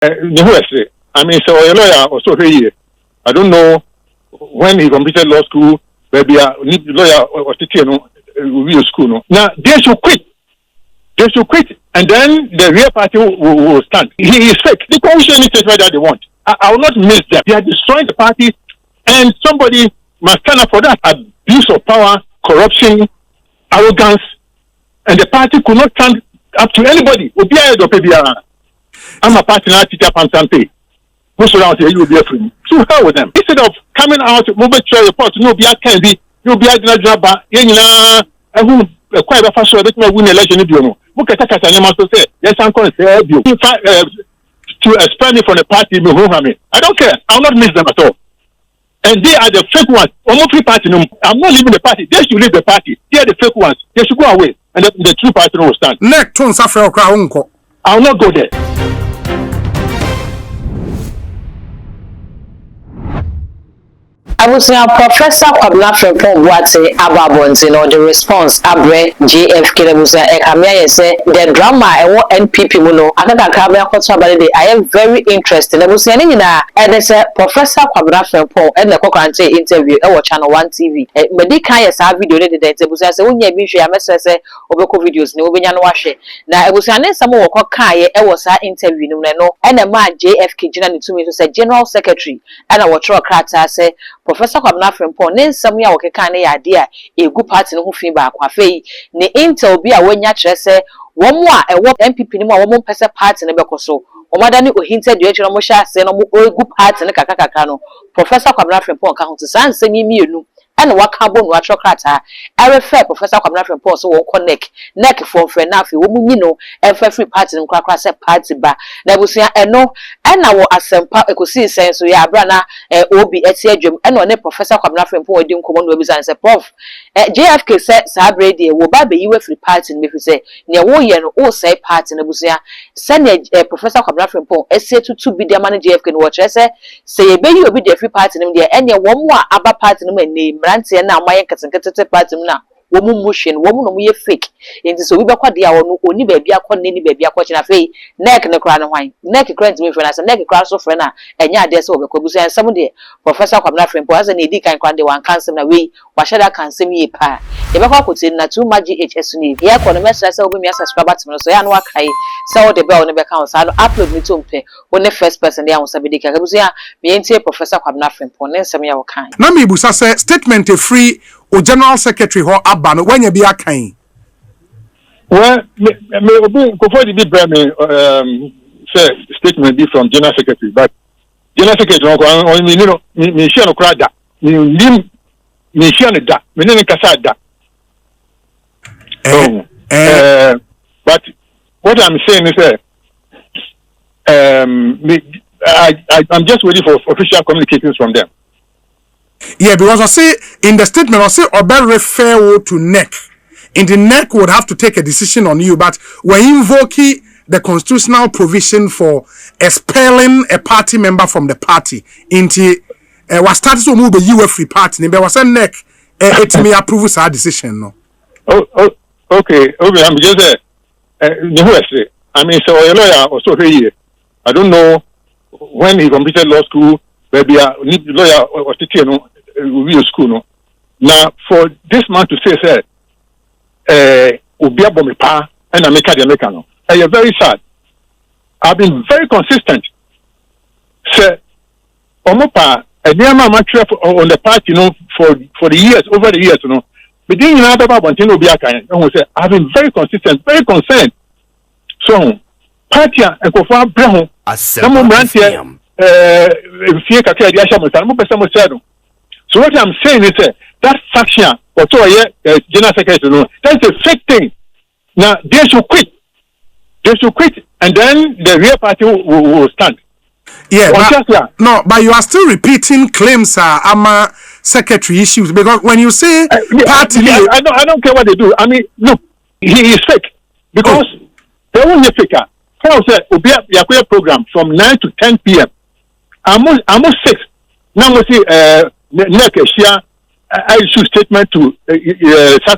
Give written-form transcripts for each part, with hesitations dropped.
I mean, so a lawyer also here. I don't know when he completed law school, maybe a lawyer or teacher will school. No. Now they should quit. They should quit, and then the real party will stand. He is fake. The coalition is that they want. I will not miss them. They are destroying the party, and somebody must stand up for that abuse of power, corruption, arrogance, and the party could not stand up to anybody. I'm a party now, teacher Pansampe. Most around here, you will be a friend. So how with them? Instead of coming out, moving to your report, no be a candy, you'll be a job, quite a fast way to win election. Look at that, say, yes, I'm going to say, you to expel me from the party, I don't care. I'll not miss them at all. And they are the fake ones. Almost three party. I'm not leaving the party. They should leave the party. They are the fake ones. They should go away. And the true party will stand. I'll not go there. I was now Professor Kwabena Frimpong Boateng Ababonti, the response Abre JFK Musa Ekamia say the drama NPP muno akaka kabia kwatwa bale I am very interested. I was saying na and say Professor Kwabena Frimpong and the Kokante interview e channel 1 TV. Me kan yes a video dey dey busa say wonya bi hwe amese say obeko videos ni obenya no wahwe. Na e busa ne sam wo kokan ye e was interview no no and ma JFK gina ni tumi so say General Secretary and wo tro krata say Professor Kwabena Frimpong ne nsam ya wokeka ne yade a egu party no ho fi ba kwa fei ne intel bi a wonya kire se womo a ewo NPP ni mo a womo pese party ne bekoso omada ni ohinted de kire mo sha se no mo egu party ne kakaka no Professor Kwabena Frimpong ka ho tsan nsam yi mienu and waka bo no atrokrata I refer Professor Kwabena Frimpong so won connect neck for friend na fi wo mu nyino enfa free party no krakra se party ba na busia eno na wo asempa ekosi sen so ya abra na obi eti adwam eno ne Professor Kwabena Frimpong odi nkomo no obi say prof JFK say sa brady wo ba be yiwe free party no mefi say ne wo ye no o say party na busia se ne Professor Kwabena Frimpong esi tutu bi de man JFK no wo kire say ye be yi obi de free party no de enye wo mo a aba party no mani mrantie na amaye nketenkete party no na wo mu motion wo mu no mu ye fake enti so we be kwade a wo oni ba bia kwon ni ba bia kwachina fei neck ne kra no hwan neck kra ntimi fre na se neck kra so fre na enya ade se wo be kwabusu ensam de Professor Kwabena Frimpong asa na edi kan kwande wan kansem na we wa sheda kansem ye pa e be kwa kote na too much GHS ni ye ko no mesra se wo be mi subscriber tim no so ya no akai se wo de be wo ne be kan so no upload ni to mpe wo ne first person de an so be de ka kwabusu ya me entie Professor Kwabena Frimpong ne nsam ya wo kan na me busa se statement e free o General Secretary ho aba no wanya bi akan. Well, me obi kofo di bi me say statement be from General Secretary, but General Secretary on me share no krada me share no da me ne kasa da. But what I'm saying is I'm just waiting for official communications from them. Yeah, because I say in the statement, I say Obe refer to NEC. And the NEC would have to take a decision on you, but we're invoking the constitutional provision for expelling a party member from the party. Into what status will move the UF free party? But was a NEC it may approve our decision. No. Okay. I'm just I mean, so a lawyer also here. I don't know when he completed law school. Maybe a lawyer or teacher will school no. Now for this man to say Ubia Bomipa and America the Americano. I am very sad. I've been very consistent. Say Omopa a near man on the party, for the years, over the years, But then you know about Bontino Biaka and say I've been very consistent, very concerned. So party and Kofa Breho Secertary. So what I'm saying is that faction or General Secretary, that's a fake thing. Now they should quit. They should quit, and then the real party will stand. Yeah, no, but you are still repeating claims, Ama secretary issues, because when you say party, I don't care what they do. I mean, look, he is fake because they won't be faker. How say Yakuya program from 9 to 10 p.m. Almost 6. Now we see I issue statement to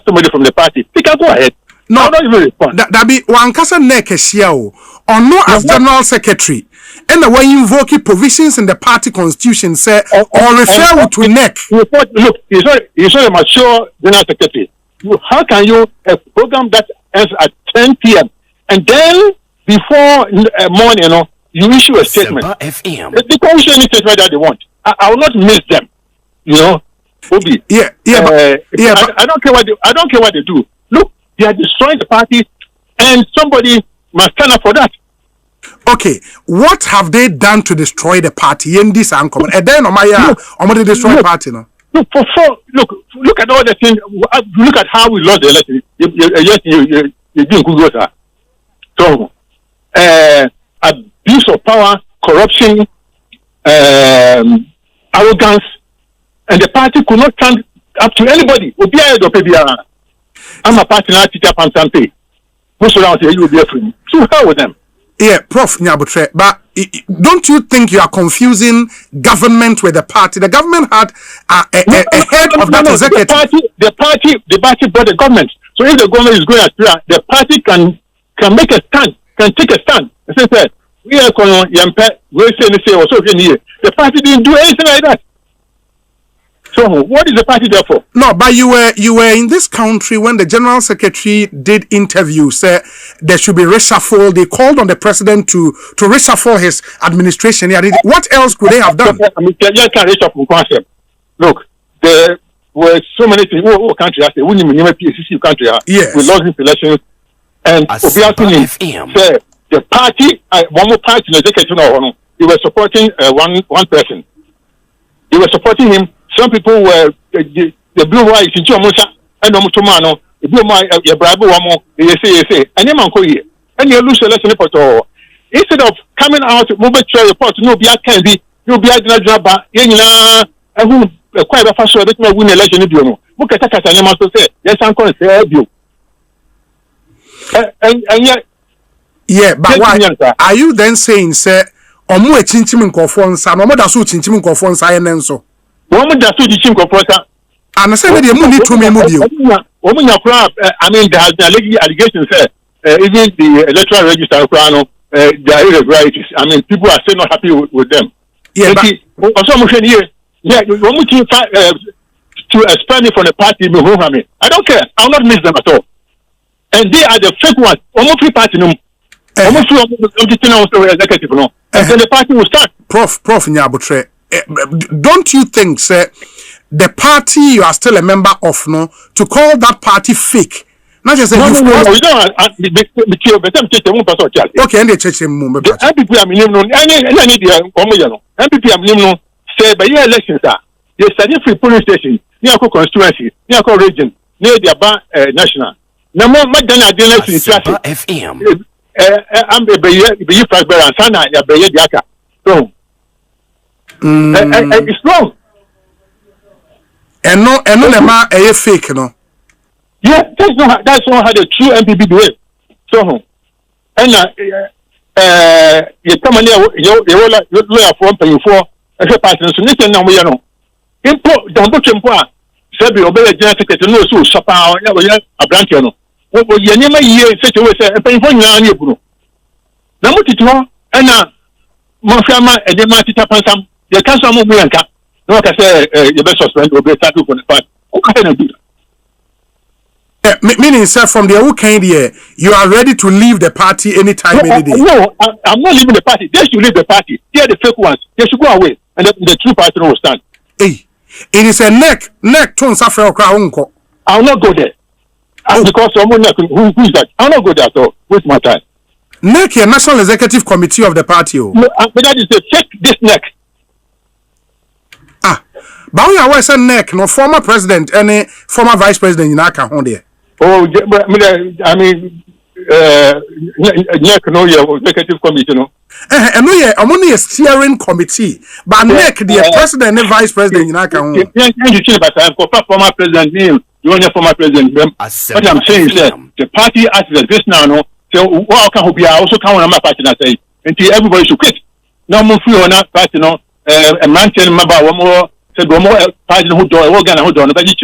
somebody from the party. They can go ahead. No, not even respond. That be one kasa nekeshia o. Or no as General Secretary. And when you invoke provisions in the party constitution say or refer to NEC. Look, he's not a mature general secretary. How can you a program that ends at 10 p.m. and then before morning, you issue a statement? The commission any statement that they want. I will not miss them. Obi. But I don't care what they do. Look, they are destroying the party, and somebody must stand up for that. Okay, what have they done to destroy the party in this uncommon? And then they destroy the party now. Look at all the things. Look at how we lost the election. You didn't go there. So, abuse of power, corruption, arrogance, and the party could not stand up to anybody. I'm a party now, teacher, Pansampe. Most around here, you will be a friend. So, how with them? Yeah, Prof. Nyabutre, but don't you think you are confusing government with the party? The government had a head of that executive. The party brought the government. So if the government is going astray, the party can make a stand, can take a stand. We are going to the party didn't do anything like that. So what is the party there for? No, but you were in this country when the general secretary did interviews. There should be reshuffle. They called on the president to reshuffle his administration. What else could they have done? Look, there were so many things. Country has country. Yes. We lost this election, and the party, one more party in the executive, they were supporting one person. They were supporting him. Some people were the blue white in Chomosa and Omutomano, the blue white, your Bravo, and you man here, and you lose the lesson report. Instead of coming out, move to your report, no be a candy, you'll be a drabba, and who quite a fast that may win election. Look at that, and you must say, yes, I'm going to say, you. And yet, yeah, but why are you then saying, sir, or more chinchim in conference, and more than so chinchim in conference, I and so? Woman does do the chink of water. And I said, the money to me, woman, your crap. I mean, there has been allegations, even the electoral register, there are irregularities. I mean, people are still not happy with them. Yeah, but also, yeah, you want me to expel me from the party, I don't care. I'll not miss them at all. And they are the fake ones. Almost three parties, almost executive, and then the party will start. Prof Nyabutre. Don't you think, sir, the party you are still a member of, to call that party fake? Not just no, we don't. Okay, and the church NPP NPP say by your elections they study free polling station, near constituency, near region, near the national. No more election FM. I'm the first bearer and Sana, Yaka. So. It's wrong. And no, a fake, no. Yeah, that's not how the true NPP do it. So, and you come on here, you lawyer for paying for a person. So, listen, now we know. Import, don't put him for Sebi obey a general secretary, no, so, Sapa, a branch, what will you never hear such a way, say, a paying for you? Now, what it was, and Mafama, and the Marty Tapansam. The council move no one can say you best suspend or be started from the party. Who can do that? Meaning, sir, from the weekend here, you are ready to leave the party anytime, any day. No, I'm not leaving the party. They should leave the party. They are the fake ones. They should go away, and the true party will stand. Hey, it is a neck to suffer a crown. I'll not go there. Because someone who is that? I'll not go there at all. Waste my time. NEC, a National Executive Committee of the party. No, but that is the check this NEC. But we are saying NEC, no former president, any former vice president in Aka on there. Oh, I mean, NEC, no, your executive committee, no. And no, I'm only a steering committee, but NEC, the president and vice president in Aka on. But former president, you want your former president. What I'm saying is that the party as this now, no. So, what can be also count on my party and say, until everybody should quit. No more free on that party, no, a man telling me about one more. So go more party who do organ who do but you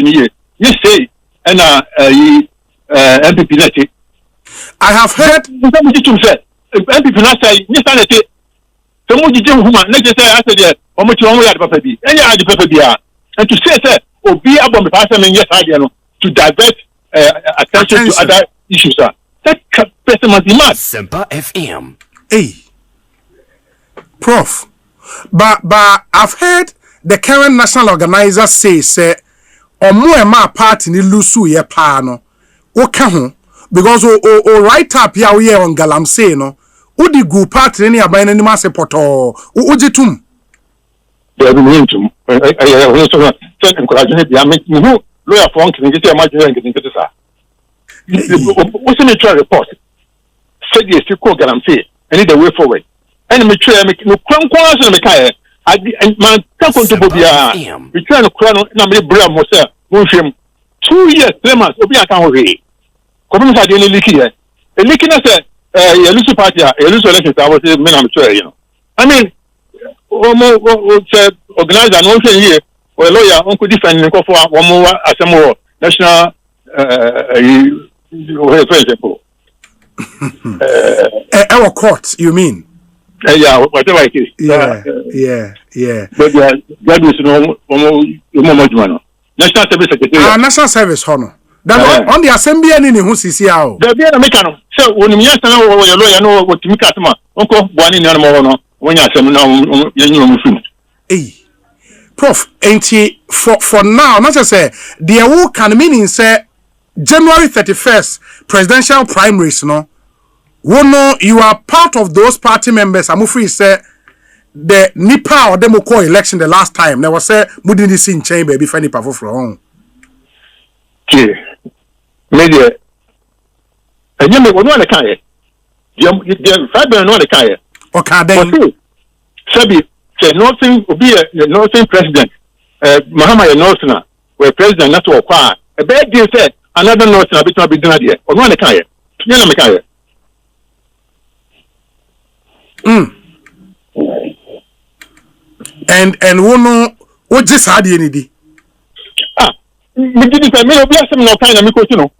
say and NPP. I have heard NPP not say So much woman, let's just say, I said, how much one way at Papa B. Any other Papa B. And to say, or be about the person in yes, idea to divert attention to other issues. That person must be mad. Semper FM. Hey, Prof. But I've heard the current national organizer say, or more ma party ni lusu ye pano. Oka ho because o write up ya we on galamsey no. Udi gu party ni aban ni ma se poto. Ojitum. They be mean to. I so encouraging it. I mean, who lawyer for one can get a margin and getting to sir. What's the trial report? Said yes, you call galamsey. I need a way forward. And me try make no kwan so me kai and man can to bobia we try no kwan na me bra mo say mo hwem 2 years 3 months obi aka ho we come say dey leak here e leak na say you lose party you lose election I was me na me try you know I mean say organizer no say here or lawyer on could defend nko for one more asemo national for example our court you mean yeah, whatever it is. Yeah. But that is no more. National Service Secretary. National Service honor. That on the assembly and in who sees how. The be a mechanic. So when you are your lawyer know what to make at Uncle one in no when you are some Hey, Prof, ain't he for now, not to say the award can mean say January 31st presidential primaries, no. Wono, you are part of those party members. I'm free say the Nipa or Democrat election the last time. There was say mudini sin chamber before Nipa for home. Okay, media. And you may want to carry. The fiber no the carry. Okay, then. Sabi say nothing will be a nothing president. Muhammad Northna, where president not to acquire. A bad deal said another Northna be done here. Or no the carry. You know me carry. And wono what just had any di me did say me no bless me no kind me question no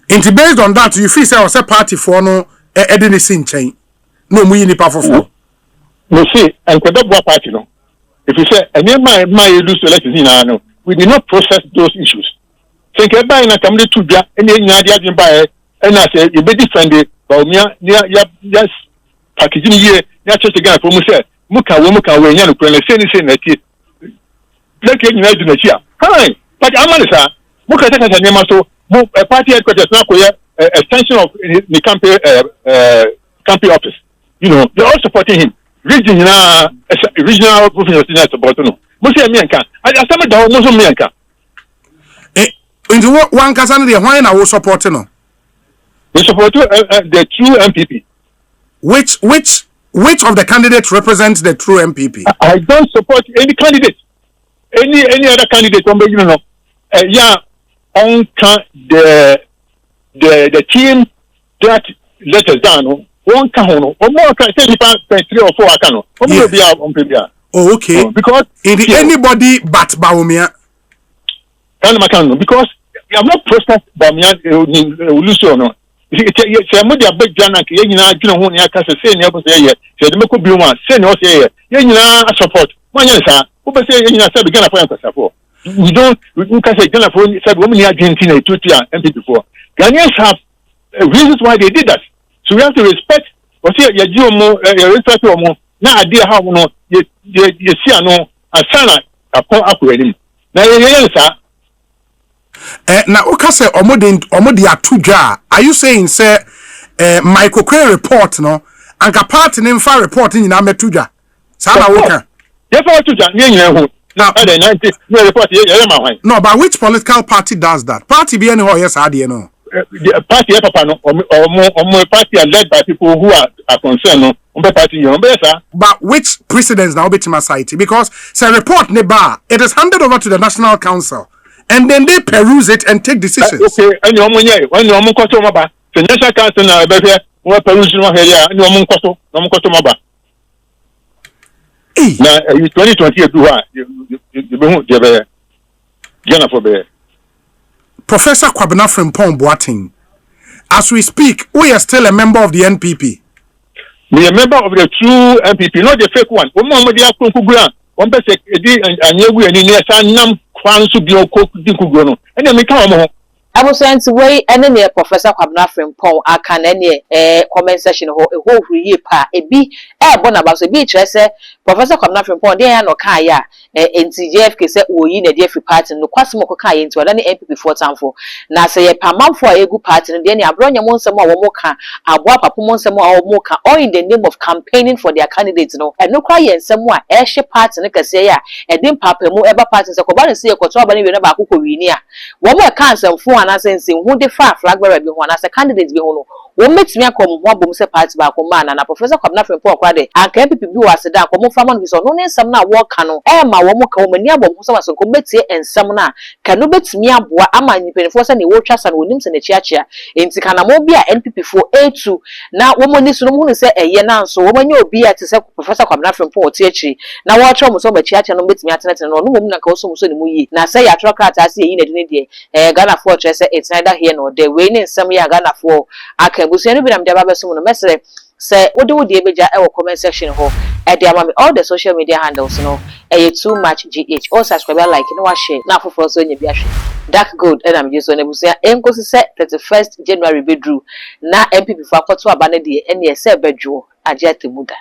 and based on that you feel say was a party for no edini sin chain no mu yini pa fofo no see and kwado party no if you say any my lose election na no we did not process those issues think e buy na kamle tudwa ene nya dia din buy and I say you be defend it but me yes packaging here ya church guy for me say muka we nya no kwele say na tie like you know do na chia hi but amani sir muka take na nyama so party headquarters na ko extension of the campaign office you know they all supporting him regional governors in support no mo say me nka asama da mo so me nka into one kasa no dey why na wo support no we support the true NPP. Which of the candidates represents the true NPP? I don't support any candidate. Any other candidate, you know. Yeah, on the team that let us down. One can or more can say 3 or 4 can. Oh, okay. Because anybody but Baumia. Because you have not processed Baumia no. Say mo dia big jana ke nyina adwene ho ne aka se ne abose ye se de meko bioma se ne o se ye nyina support manya sa wo be se ye nyina se be Ghana for yankasafo we can say Ghana for said women in Argentina Ethiopia MPP for Ghanaians have reasons why they did that so we have to respect what say ye ji omo respect omo na ade ha no ye si ano asana akọ enim na ye sa na ukase omode atudwa are you saying say Michael Quay report no anka party nfa report nyina metudwa sa na woka therefore atudwa nyina hu now the 90 report ye ma hwan no but which political party does that party be any ho yes ade no the party papa no omo party are led by people who are concerned no party you but which precedents now betima site because say report ne ba it is handed over to the National Council and then they peruse it and take decisions. Okay, and you when you koto maba, the National Council na be here, we peruse no here, and you koto maba. Na 2020 do ha, you be hu be Ghana for be. Professor Kwabena Frimpong Boateng, as we speak, we are still a member of the NPP. be a member of the true NPP, not the fake one. One moment they are Kukugra, one person, and you will in the Nam Kwan to be a cook, Dikugrono, and then we come. I was saying to way any near Professor Kwabena Frimpong I can any comment section ho a whole year pa a be bonabas a beach say Professor Kwabena Frimpong there no kaya NTJF said we in a different party no kwasimo kaya into any NPP for time for na say a pamam for a good party and then ya bronya monsemo or moka abwa papu monsemo or moka or in the name of campaigning for their candidates no and no cry and somewhere airship party neka say ya and then papa mo ever party so ko say ko to abani we na ba akoko winia wo mo kan sem fo anasense who the flag bearer be one as a candidate be hono wo metimi akom ho bom se party ba ko man na Professor Kwabena Frimpong kwade anka MPP bi was da ko mo fama no so no ne nsam na wo ka no ma wo mo ka wo mani abom so so ko metie ensam na ka no betimi aboa ama nyipenfo se ne wo twa sa no nim se ne chiachia enti kana mo bi a NPP fo A2 na wo mo ni so no hu se eye na nso wo manya obi a te se Professor Kwabena Frimpong oti achi na wo twa mo so ba chiachia no betimi atenete no no mo na ka wo so mo so ne mu yi na se ya tro krata ase yi na de ne de Ghana for say it's neither here nor there. We need some year Ghana for okay. We see no be am dey ba so no message say wo de wo dey beja e wo comment section ho e dey am all the social media handles no e too much gh all subscribe like no wa share na for so nya bi ahwe dark good and am just on ebusia enkosi say 31st January bedru na MPP for akoto aba na dey e ne se bedwo age atemuda.